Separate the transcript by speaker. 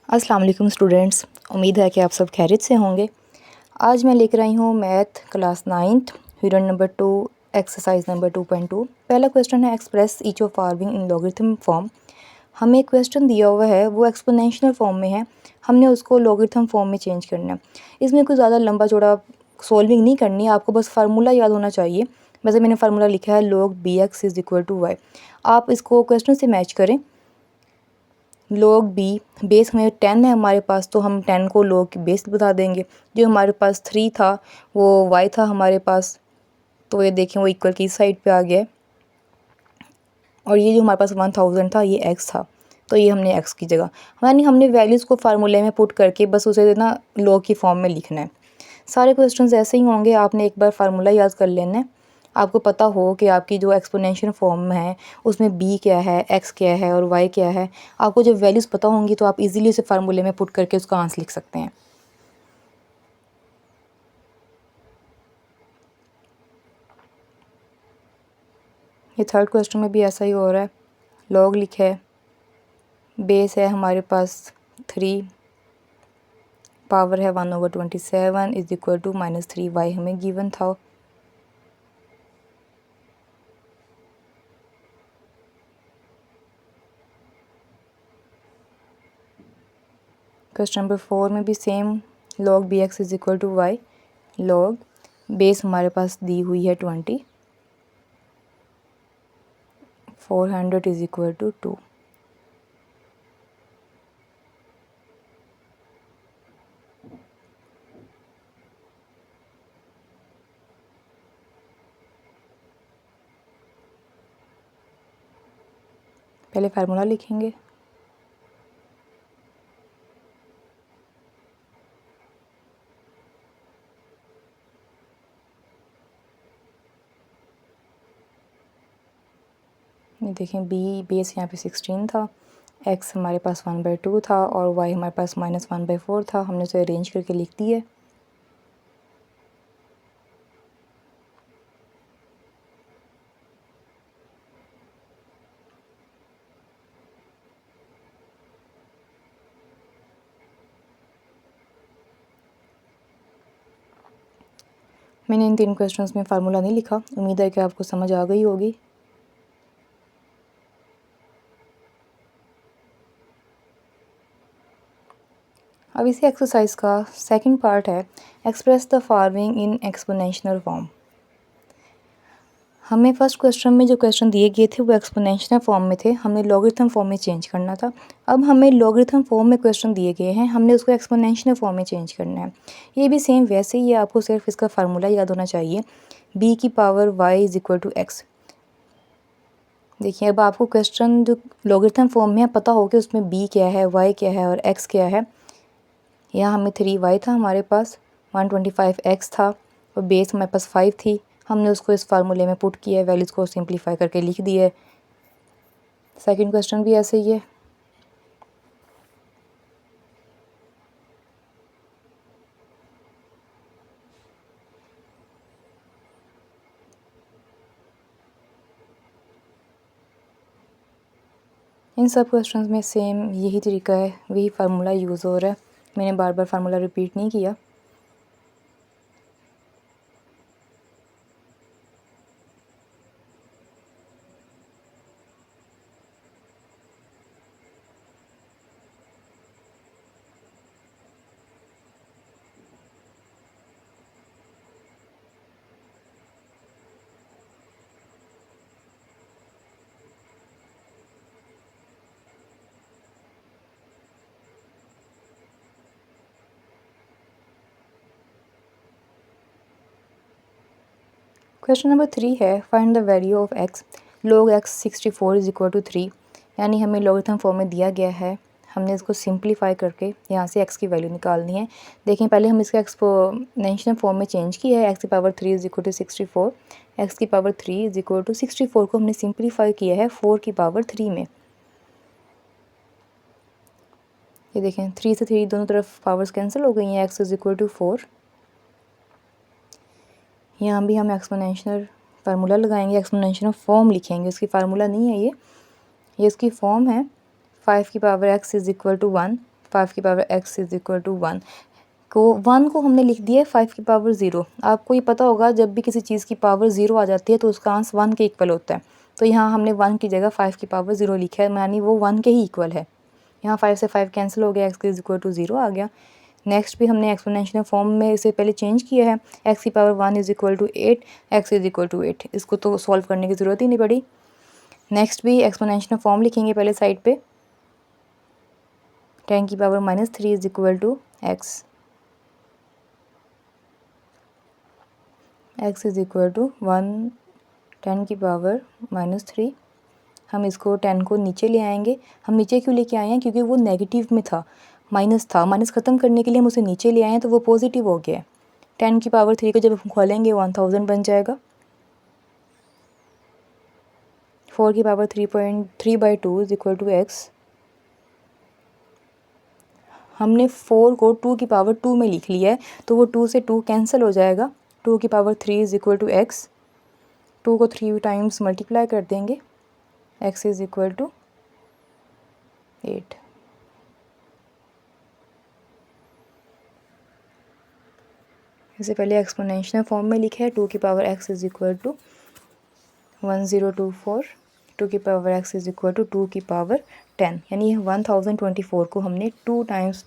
Speaker 1: अस्सलाम वालेकुम स्टूडेंट्स, उम्मीद है कि आप सब खैरियत से होंगे। आज मैं लेकर आई हूँ math class 9th unit number 2 exercise number 2.2। पहला क्वेश्चन है express each of following in logarithm form. हमें क्वेश्चन दिया हुआ है, वो एक्सपोनेंशियल फॉर्म में है, हमने उसको लॉगरिथम फॉर्म में चेंज करना है। इसमें कोई ज़्यादा लंबा चौड़ा सॉल्विंग नहीं करनी है, आपको बस फार्मूला याद होना चाहिए। वैसे मैंने फार्मूला लिखा है log bx is equal to y. आप इसको क्वेश्चन से मैच करें। log b बेस में 10 है हमारे पास, तो हम 10 को log की बेस बता देंगे। जो हमारे पास 3 था वो y था हमारे पास, तो ये देखें वो इक्वल की इस साइड पे आ गया है। और ये जो हमारे पास 1000 था ये x था, तो ये हमने x की जगह, यानी हमने वैल्यूज़ को फार्मूले में पुट करके बस उसे ना log की फॉर्म में लिखना है। सारे क्वेश्चंस ऐसे ही होंगे, आपने एक बार फार्मूला याद कर लेना है। आपको पता हो कि आपकी जो एक्सपोनेंशियल फॉर्म है उसमें b क्या है, x क्या है और y क्या है। आपको जब वैल्यूज़ पता होंगी तो आप इजीली उसे फार्मूले में पुट करके उसका आंसर लिख सकते हैं। ये थर्ड क्वेश्चन में भी ऐसा ही हो रहा है। log लिखा है, बेस है हमारे पास 3, पावर है 1/27 इज़ इक्वल टू -3y हमें गिवन था। क्वेश्चन नंबर 4 में भी same, log bx is equal to y. log base हमारे पास दी हुई है 20, 400 इज़ इक्वल टू 2। पहले फार्मूला लिखेंगे। ये देखें b बेस यहाँ पे 16 था, x हमारे पास 1/2 था और y हमारे पास -1/4 था। हमने उसे अरेंज करके लिख दिया। मैंने इन 3 क्वेश्चंस में फार्मूला नहीं लिखा, उम्मीद है कि आपको समझ आ गई होगी। अब इसी एक्सरसाइज का सेकंड पार्ट है express the following in exponential form. हमें फर्स्ट क्वेश्चन में जो क्वेश्चन दिए गए थे वो एक्सपोनेंशियल फॉर्म में थे, हमने लॉगरिथम फॉर्म में चेंज करना था। अब हमें लॉगरिथम फॉर्म में क्वेश्चन दिए गए हैं, हमने उसको एक्सपोनेंशियल फॉर्म में चेंज करना है। ये भी सेम वैसे ही है, आपको सिर्फ इसका फार्मूला याद होना चाहिए, b की power y is equal to x। देखिए अब आपको क्वेश्चन जो लॉगरिथम फॉर्म में है पता हो कि उसमें b क्या है, y क्या है और x क्या है। यहाँ हमें 3y था हमारे पास, 125x था और बेस हमारे पास 5 थी। हमने उसको इस फार्मूले में पुट किया है, वैल्यूज़ को सिंप्लीफाई करके लिख दिया है। सेकंड क्वेश्चन भी ऐसे ही है। इन सब क्वेश्चंस में सेम यही तरीका है, वही फार्मूला यूज़ हो रहा है। मैंने बार बार फार्मूला रिपीट नहीं किया। क्वेश्चन नंबर 3 है find the value of x log x 64 is equal to 3। यानी हमें लॉगरिथम फॉर्म में दिया गया है, हमने इसको सिंप्लीफाई करके यहाँ से x की वैल्यू निकालनी है। देखें पहले हम इसका एक्सपोनेंशियल फॉर्म में चेंज किया है, x की power 3 is equal to 64। x की पावर 3 इज़ इक्वल टू 64 को हमने सिंप्लीफाई किया है 4 की पावर 3 में। ये देखें 3 से 3 दोनों तरफ पावर्स कैंसिल हो गई हैं, x इज़ इक्वल टू 4। यहाँ भी हम एक्सपोनेंशियल फार्मूला लगाएंगे, एक्सपोनेंशियल फॉर्म लिखेंगे, इसकी फार्मूला नहीं है ये इसकी फॉर्म है। 5 की power x is equal to 1, 5 की power x is equal to 1 को 1 को हमने लिख दिया है 5 की पावर 0। आपको ये पता होगा जब भी किसी चीज़ की पावर 0 आ जाती है तो उसका आंस 1 के इक्वल होता है। तो यहाँ हमने 1 की जगह 5 की पावर 0 लिखा है, यानी वो 1 के ही इक्वल है। यहाँ 5 से 5 कैंसिल हो गया, x इज़ इक्वल टू 0 आ गया। नेक्स्ट भी हमने एक्सपोनेंशियल फॉर्म में इसे पहले चेंज किया है, x की power 1 is equal to 8, x is equal to 8। इसको तो सॉल्व करने की ज़रूरत ही नहीं पड़ी। नेक्स्ट भी एक्सपोनेंशियल फॉर्म लिखेंगे पहले साइड पे, 10 की power -3 is equal to x is equal to 1 10 की पावर -3। हम इसको 10 को नीचे ले आएंगे। हम नीचे क्यों लेके आए हैं, क्योंकि वो नेगेटिव में था, माइनस था। माइनस ख़त्म करने के लिए हम उसे नीचे ले आए हैं तो वो पॉजिटिव हो गया है। 10 की पावर 3 को जब हम खोलेंगे 1000 बन जाएगा। 4 की power 3.3/2 is equal to x। हमने 4 को 2 की पावर 2 में लिख लिया है तो वो 2 से 2 कैंसिल हो जाएगा। 2 की power 3 is equal to x। 2 को 3 टाइम्स मल्टीप्लाई कर देंगे, x इज़ इक्वल टू 8। इससे पहले एक्सपोनेंशियल फॉर्म में लिखा है 2 की power x is equal to 1024। 2 की power x is equal to 2 की पावर 10, यानी 1024 को हमने 2 टाइम्स